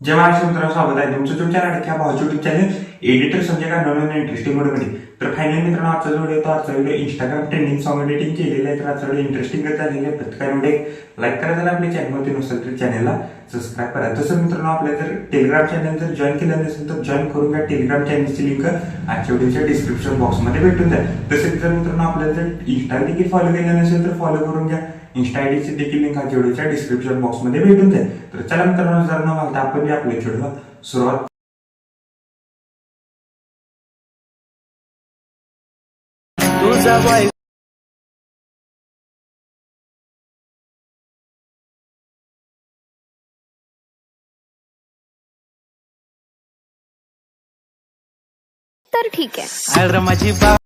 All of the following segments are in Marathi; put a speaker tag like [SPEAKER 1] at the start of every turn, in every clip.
[SPEAKER 1] जय महाराष्ट्र मित्रांनो, स्वागत आहे तुमचं तुमच्या लाडक्या भावाच्या युट्यूब चॅनल एडिटर संजय का नवीन इंटरेस्टिंग व्हिडिओमध्ये. तर फायनली मित्रांनो, आजचा video Instagram trending song editing केलेलं आहे. तर आजचा व्हिडिओ इंटरेस्टिंग झालेलं आहे. प्रत्येकाने लाईक करा, जर आपल्या चॅनलवरती नसेल तर चॅनलला सबस्क्राईब करा. तसं मित्रांनो, आपल्या जर टेलिग्राम चॅनल जर जॉईन केलं नसेल तर जॉईन करून घ्या. टेलिग्राम चॅनलची लिंक आजच्या व्हिडिओच्या डिस्क्रिप्शन बॉक्समध्ये भेटून जाईल. तसेच जर मित्रांनो आपल्याला जर इंस्टा देखील फॉलो केलं नसेल तर फॉलो करून घ्या. इंस्टा आयडीची देखील लिंक आजच्या व्हिडिओच्या डिस्क्रिप्शन बॉक्समध्ये भेटून जाईल. तर चला मित्रांनो, जर न घालता आपण आपल्या व्हिडिओला सुरुवात.
[SPEAKER 2] तुझा बाई
[SPEAKER 3] तर ठीक आहे.
[SPEAKER 2] अरे माझी बा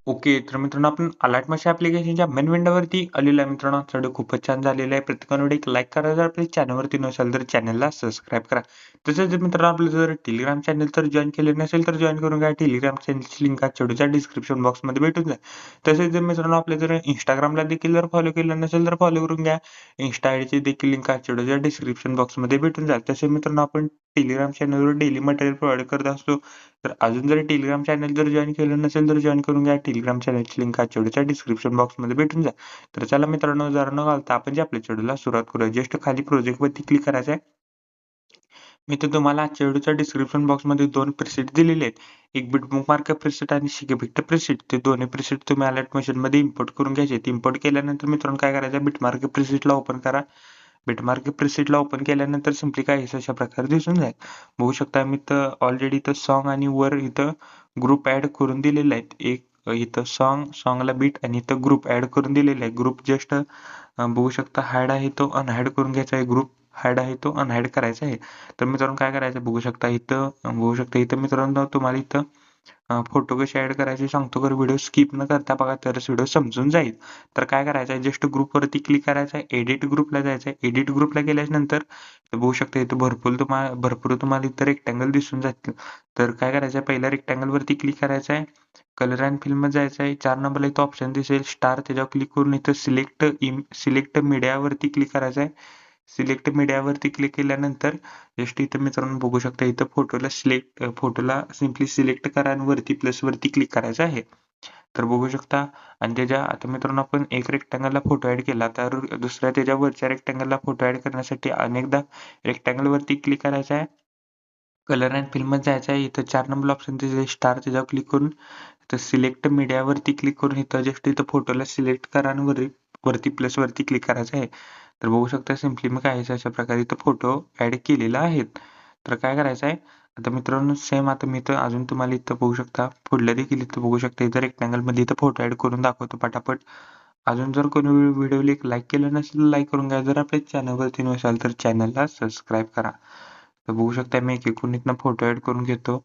[SPEAKER 1] ओके, तर मित्रांनो आपण अलर्ट मशी ऍप्लिकेशनच्या मेन विंडोवरती आलेलो आहे. मित्रांनो व्हिडिओ खूपच छान झालेला आहे. प्रत्येकाने एक लाईक करा, जर आपल्या चॅनलवरती नसेल तर चॅनलला सबस्क्राईब करा. तसेच मित्रांनो, आपलं जर टेलिग्राम चॅनल तर जॉईन केले नसेल तर जॉईन करून घ्या. टेलिग्राम चॅनलची लिंक व्हिडिओच्या डिस्क्रिप्शन बॉक्समध्ये भेटून जाईल. तसेच जर मित्रांनो आपल्या जर इंस्टाग्रामला देखील जर फॉलो केलं नसेल तर फॉलो करून घ्या. इंस्टा आयडीची देखील लिंक व्हिडिओच्या डिस्क्रिप्शन बॉक्समध्ये भेटून जाईल. तसे मित्रांनो, आपण टेलिग्राम चॅनलवर डेली मटेरियल प्रोव्हाइड करत असतो. तर अजून जर टेलिग्राम चॅनल जर जॉईन केलं नसेल तर जॉईन करून घ्या. टेलिग्राम चॅनलची लिंक व्हिडिओच्या डिस्क्रिप्शन बॉक्समध्ये भेटून जाईल. तर चला मित्रांनो, जर न घालता आपण जे आपल्या व्हिडिओला सुरुवात करूया. जस्ट खाली प्रोजेक्ट वरती क्लिक करायचं आहे. मी तर तुम्हाला आजच्या व्हिडिओच्या डिस्क्रिप्शन बॉक्समध्ये दोन प्रीसेट दिलेले आहेत. एक बिटमार्क प्रीसेट आणि शिकेबिट प्रीसेट. ते दोन्ही प्रीसेट तुम्ही अलर्ट मशीन मध्ये इम्पोर्ट करून घ्यायचे. इम्पोर्ट केल्यानंतर मित्रांनो काय करायचं, बिटमार्क प्रीसेटला ओपन करा. बिटमार्क प्रीसेटला ओपन केल्यानंतर सिम्पली काय अशा प्रकारे दिसून जाईल. बघू शकता मी तर ऑलरेडी इथं सॉन्ग आणि वर इथं ग्रुप ऍड करून दिलेले आहेत. एक इथं सॉन्गला बीट आणि इथं ग्रुप ऍड करून दिलेला आहे. ग्रुप जस्ट बघू शकता हाईड आहे तो अनहाईड करून घ्यायचा आहे. ग्रुप हाईड आहे तो अनहाईड करायचा आहे. तर मित्रांनो काय करायचं, बघू शकता इथं मित्रांनो तुम्हाला इथं फोटो कसे ऍड करायचे सांगतो, तर व्हिडिओ स्किप न करता बघा, तरच व्हिडिओ समजून जाईल. तर काय करायचं आहे, जस्ट ग्रुप वरती क्लिक करायचं आहे. एडिट ग्रुपला जायचं आहे. एडिट ग्रुपला गेल्याच्या नंतर बघू शकता इथं भरपूर तुम्हाला इथं रेक्टँगल दिसून जातील. तर काय करायचं आहे, पहिल्या रेक्टँगल वरती क्लिक करायचं आहे. कलर अँड फिल्म मध्ये जायचं आहे. 4 नंबरला इथं ऑप्शन दिसेल स्टार, त्याच्यावर क्लिक करून इथं सिलेक्ट मीडियावरती क्लिक करायचं आहे. सिलेक्ट मीडियावरती क्लिक केल्यानंतर जस्ट इथं मित्रांनो बघू शकता इथं फोटोला सिम्पली सिलेक्ट करा आणि वरती प्लस वरती क्लिक करायचं आहे. तर बघू शकता. आणि त्याच्या आता मित्रांनो आपण एक रेक्टँगलला फोटो ऍड केला, तर दुसऱ्या त्याच्या वरच्या रेक्टँगलला फोटो ऍड करण्यासाठी अनेकदा रेक्टँगल वरती क्लिक करायचं आहे. कलर अँड फिल्म मध्ये जायचं आहे. इथं 4 नंबर ऑप्शन दिसेल स्टार, त्याच्यावर क्लिक करून तर सिलेक्ट मीडियावरती क्लिक करून इथं जस्ट इथं फोटोला सिलेक्ट करा आणि वरती प्लस वरती क्लिक करायचं आहे. तर बघू शकता सिम्पली मी काय अशा प्रकारे इथं फोटो ऍड केलेला आहे. तर काय करायचं आहे, आता मित्रांनो सेम आता मी इथं अजून तुम्हाला इथं बघू शकता पुढल्या देखील इथं बघू शकता इथं रेक्टँगल मध्ये इथं फोटो ऍड करून दाखवतो पटापट. अजून जर कोणी व्हिडिओला लाईक केलं नसेल लाईक करून घ्या. जर आपल्या चॅनलवरती नसाल तर चॅनलला सबस्क्राईब करा. तर बघू शकता मी एक एकूण इथनं फोटो ऍड करून घेतो.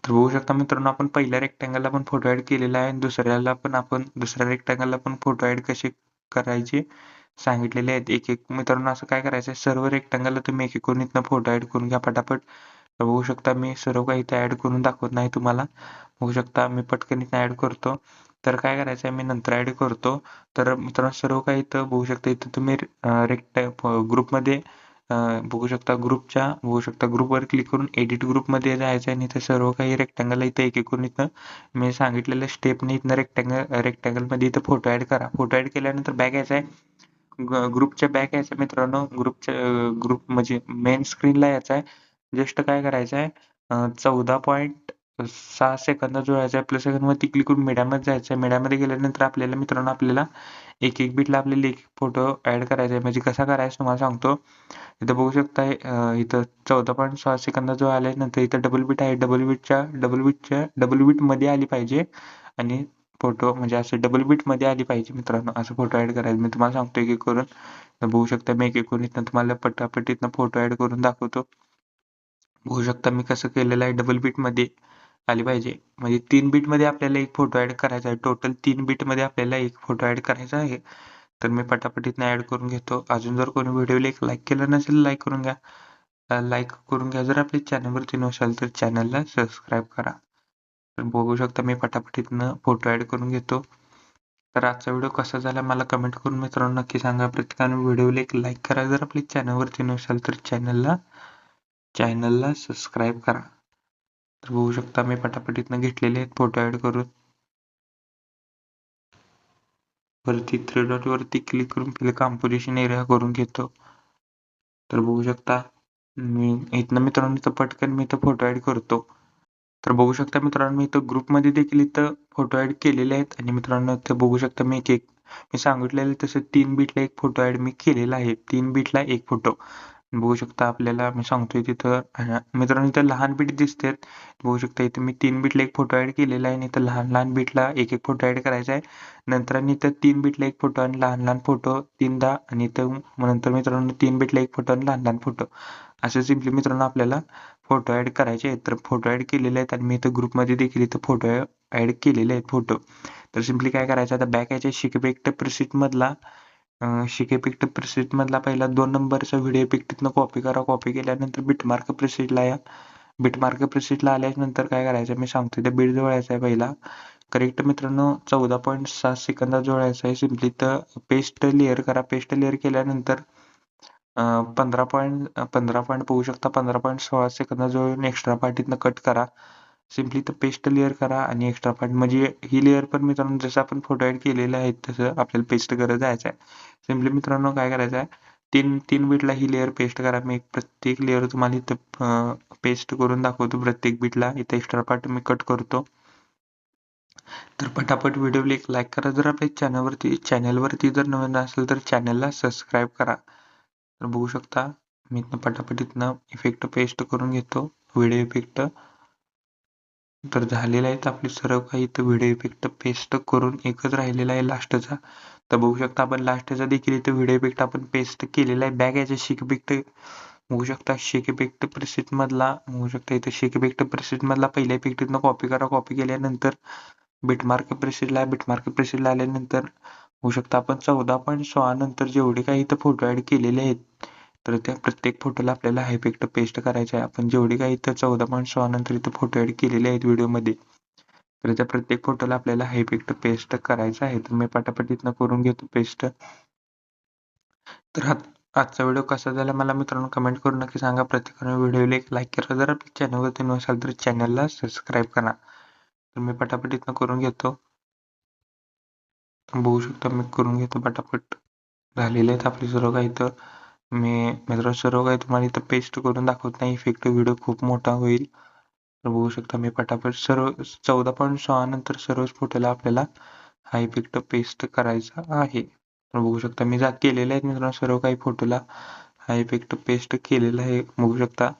[SPEAKER 1] तर बघू शकता मित्रांनो, आपण पहिल्या रेक्टँगलला पण फोटो ऍड केलेला आहे. दुसऱ्या रेक्टँगलला पण फोटो ऍड कसे करायचे सांगितलेले आहेत. एक एक मित्रांनो असं काय करायचं आहे, सर्व रेक्टँगलला तुम्ही एक एक करून इथनं फोटो ऍड करून घ्या पटापट. तर बघू शकता मी सर्व काही इथं ऍड करून दाखवत नाही तुम्हाला. बघू शकता मी पटकन इथं ऍड करतो. तर काय करायचं आहे, मी नंतर ऍड करतो. तर मित्रांनो सर्व काही इथं बघू शकता इथं तुम्ही ग्रुपमध्ये बघू शकता ग्रुपवर क्लिक करून एडिट ग्रुपमध्ये जायचं आहे आणि इथे सर्व काही रेक्टँगल इथं एक एकूण इथं मी सांगितलेल्या स्टेपने इथनं रेक्टँगल मध्ये इथं फोटो ऍड करा. फोटो ऍड केल्यानंतर बॅक यायचं आहे. ग्रुपच्या बॅक यायचं मित्रांनो. ग्रुप म्हणजे मेन स्क्रीनला यायचं आहे. जस्ट काय करायचं आहे, 14.6 सेकंद जुळायचा आहे. प्लस सेकंद वरती क्लिक करून मीडियामध्ये जायचं आहे. मीडियामध्ये गेल्यानंतर आपल्याला मित्रांनो एक एक बीटला आपल्याला एक फोटो ऍड करायचा आहे. म्हणजे कसा करायचा तुम्हाला सांगतो. इथं बघू शकता इथं 14.6 सेकंद जो आल्या नंतर इथं डबल बीट आहे. डबल बीट मध्ये आली पाहिजे आणि फोटो म्हणजे असं डबल बीट मध्ये आली पाहिजे मित्रांनो. असं फोटो ऍड करायचं मी तुम्हाला सांगतो एक एक करून. तर बघू शकता मी एक एक करून इथं तुम्हाला पटापट इथनं फोटो ऍड करून दाखवतो. बघू शकता मी कसं केलेलं आहे, डबल बीट मध्ये आली पाहिजे. म्हणजे 3 बीट मध्ये आपल्याला एक फोटो ऍड करायचा आहे. टोटल 3 बीट मध्ये आपल्याला एक फोटो ऍड करायचा आहे. तर मी पटापट इथनं ऍड करून घेतो. अजून जर कोणी व्हिडिओला एक लाईक केलं नसेल लाईक करून घ्या. लाईक करून घ्या. जर आपल्या चॅनलवरती नसाल तर चॅनलला सबस्क्राईब करा. तर बघू शकता मी पटापटीतनं फोटो ऍड करून घेतो. तर आजचा व्हिडिओ कसा झाला मला कमेंट करून मित्रांनो नक्की सांगा. प्रत्येकाने व्हिडिओला एक लाईक करा. जर आपल्या चॅनलवरती नसाल तर चॅनलला सबस्क्राईब करा. तर बघू शकता मी पटापटीतनं घेतलेले आहेत फोटो ऍड करून. वरती 3 डॉट वरती क्लिक करून फिल कंपोजिशन एरिया करून घेतो. तर बघू शकता मी इथनं मित्रांनो इथं पटकन मी इथं फोटो ऍड करतो. तर बघू शकता मित्रांनो मी इथं ग्रुपमध्ये देखील इथं फोटो ऍड केलेले आहेत आणि मित्रांनो इथं बघू शकता मी मी सांगितलेलं तसं 3 बीटला एक फोटो ऍड मी केलेला आहे. 3 बीटला एक फोटो बघू शकता आपल्याला मी सांगतोय तिथं मित्रांनो इथं लहान बीट दिसतात. बघू शकता इथं मी 3 बीटला एक फोटो ऍड केलेला आहे आणि इथं लहान लहान बीटला एक एक फोटो ऍड करायचा आहे. नंतर आणि इथं 3 बीटला एक फोटो आणि लहान लहान फोटो 3दा आणि इथं नंतर मित्रांनो 3 बीटला एक फोटो आणि लहान लहान फोटो असं सिम्पली मित्रांनो आपल्याला फोटो ऍड करायचे आहेत. तर फोटो ऍड केलेले आहेत आणि मी इथं ग्रुपमध्ये देखील इथं फोटो ऍड केलेले आहेत फोटो. तर सिम्पली काय करायचं आता बॅक याच्या शिक इफेक्ट प्रीसेट मधला शिक इफेक्ट प्रीसेट मधला पहिला 2 नंबरचा व्हिडिओ इफेक्ट तिथनं कॉपी करा. कॉपी केल्यानंतर बिटमार्क प्रीसेटला या. बिटमार्क प्रीसेटला आल्यानंतर काय करायचं मी सांगतो त्या बीट जवळ यायचा आहे पहिला. करेक्ट मित्रांनो 14.7 सेकंदात जोडायचा आहे. सिम्पली तर पेस्ट लेअर करा. पेस्ट लेअर केल्यानंतर 15 पॉईंट बघू शकता 15.16 सेकंदात जोडून एक्स्ट्रा पार्ट इथनं कट करा. सिम्पली तर पेस्ट लेअर करा आणि एक्स्ट्रा पार्ट म्हणजे ही लेअर पण मित्रांनो जसं आपण फोटो ऍड केलेले आहेत तसं आपल्याला पेस्ट करत जायचं आहे. सिम्पली मित्रांनो काय करायचं आहे तीन बीटला ही लेअर पेस्ट करा. मी प्रत्येक लेअर तुम्हाला इथं पेस्ट करून दाखवतो. प्रत्येक बीटला इथं एक्स्ट्रा पार्ट मी कट करतो. तर पटापट व्हिडिओला एक लाईक करा. जर आपल्या चॅनलवरती जर नवीन असेल तर चॅनलला सबस्क्राईब करा. तर बघू शकता मी इथनं पटापट इथनं इफेक्ट पेस्ट करून घेतो व्हिडिओ इफेक्ट. तर झालेलं आहे आपली सर्व काही इथं व्हिडिओ इफेक्ट पेस्ट करून एकच राहिलेला आहे लास्टचा. तर बघू शकता आपण लास्टचा देखील इथं व्हिडिओ इफेक्ट आपण पेस्ट केलेला आहे. बॅक याच्या शिक इफेक्ट बघू शकता शेक इफेक्ट प्रीसेट मधला बघू शकता इथं शेक इफेक्ट प्रीसेट मधला पहिला इफेक्ट इथनं कॉपी करा. कॉपी केल्यानंतर बिटमार्क प्रीसेटला आल्यानंतर होऊ शकता आपण 14.6 नंतर जेवढे काही इथं फोटो ऍड केलेले आहेत तर त्या प्रत्येक फोटोला आपल्याला हा इफेक्ट पेस्ट करायचा आहे. आपण जेवढे काही इथं 14.6 नंतर इथं फोटो ऍड केलेले आहेत व्हिडिओमध्ये तर त्या प्रत्येक फोटोला आपल्याला हा इफेक्ट पेस्ट करायचा आहे. तर मी पटापट इथनं करून घेतो पेस्ट. तर आजचा व्हिडिओ कसा झाला मला मित्रांनो कमेंट करून नक्की सांगा. प्रत्येकाने व्हिडिओला एक लाईक करा. जर आपल्या चॅनलवरती नसाल तर चॅनलला सबस्क्राईब करा. तर मी पटापट इथनं करून घेतो. बघू शकता मी करून घेतो पटापट. झालेले आहेत आपली सर्व काही. तर मी मित्रांनो सर्व काही तुम्हाला इथं पेस्ट करून दाखवत नाही. इफेक्ट व्हिडिओ खूप मोठा होईल. तर बघू शकता मी पटापट सर्व 14.6 नंतर सर्वच फोटोला आपल्याला हा इफेक्ट पेस्ट करायचा आहे. तर बघू शकता मी केलेले आहेत मित्रांनो सर्व काही फोटोला हा इफेक्ट पेस्ट केलेला आहे. बघू शकता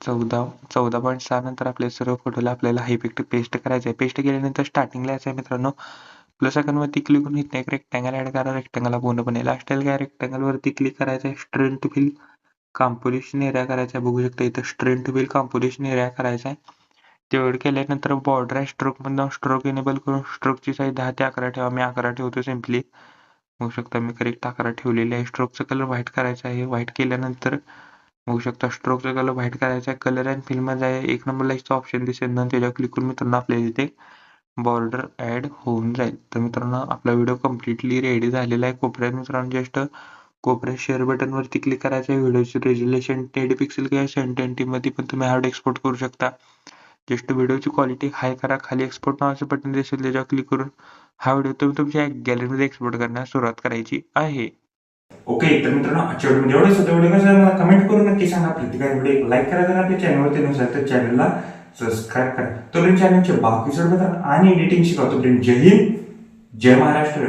[SPEAKER 1] 14.6 नंतर आपल्या सर्व फोटोला आपल्याला हा इफेक्ट पेस्ट करायचा आहे. पेस्ट केल्यानंतर स्टार्टिंगला यायचं आहे मित्रांनो प्लस आयकॉनवरती क्लिक करून इथं एक रेक्टँगल ऍड करा. रेक्टँगलला पूर्णपणे लास्ट काय रेक्टँगल वरती क्लिक करायचं आहे. स्ट्रेंथ फिल कॉम्पोजिशन एरिया करायचा आहे. बघू शकता इथं स्ट्रेंथ फिल कॉम्पोजिशन एरिया करायचा आहे. तेवढं केल्यानंतर बॉर्डर आहे स्ट्रोक मधून स्ट्रोक इनेबल करून स्ट्रोकची साईज 10 ते 11 ठेवा. मी 11 ठेवतो सिम्पली. बघू शकता मी करेक्ट 11 ठेवलेली आहे. स्ट्रोकचा कलर व्हाईट करायचा आहे. व्हाईट केल्यानंतर बघू शकता स्ट्रोकचा कलर व्हाईट करायचा आहे. कलर अँड फिल मध्ये आहे 1 नंबरला इथं ऑप्शन दिसेल ना त्याच्यावर क्लिक करून मित्रांनो आपल्याला इथे बॉर्डर ऍड होऊन जाईल. तर मित्रांनो आपला व्हिडिओ कम्प्लिटली रेडी झालेला आहे. कोपऱ्यात मित्रांनो जस्ट कोपऱ्यात शेअर बटन वरती क्लिक करायचं आहे. व्हिडिओची रेझोल्युशन 10 पिक्सेल किंवा 720 मध्ये पण तुम्ही हार्ड एक्सपोर्ट करू शकता. जस्ट व्हिडिओची क्वालिटी हाय करा. खाली एक्सपोर्ट नावाचं बटन दिसेल त्याच्यावर क्लिक करून हा व्हिडिओ तुम्ही तुमच्या गॅलरीमध्ये एक्सपोर्ट करण्यास सुरुवात करायची आहे. ओके तर मित्रांनो आजच्या व्हिडिओ एवढंच होतं. व्हिडिओ कसं मला कमेंट करून नक्की सांगा. प्रत्येकाने व्हिडिओ लाईक करा. जर आपल्या चॅनलवरती नसेल तर चॅनलला सबस्क्राईब करा. तोपर्यंत चॅनलचे बाकी सर्व मित्रांनो आणि एडिटिंग शिकवतो. तोपर्यंत जय हिंद जय महाराष्ट्र.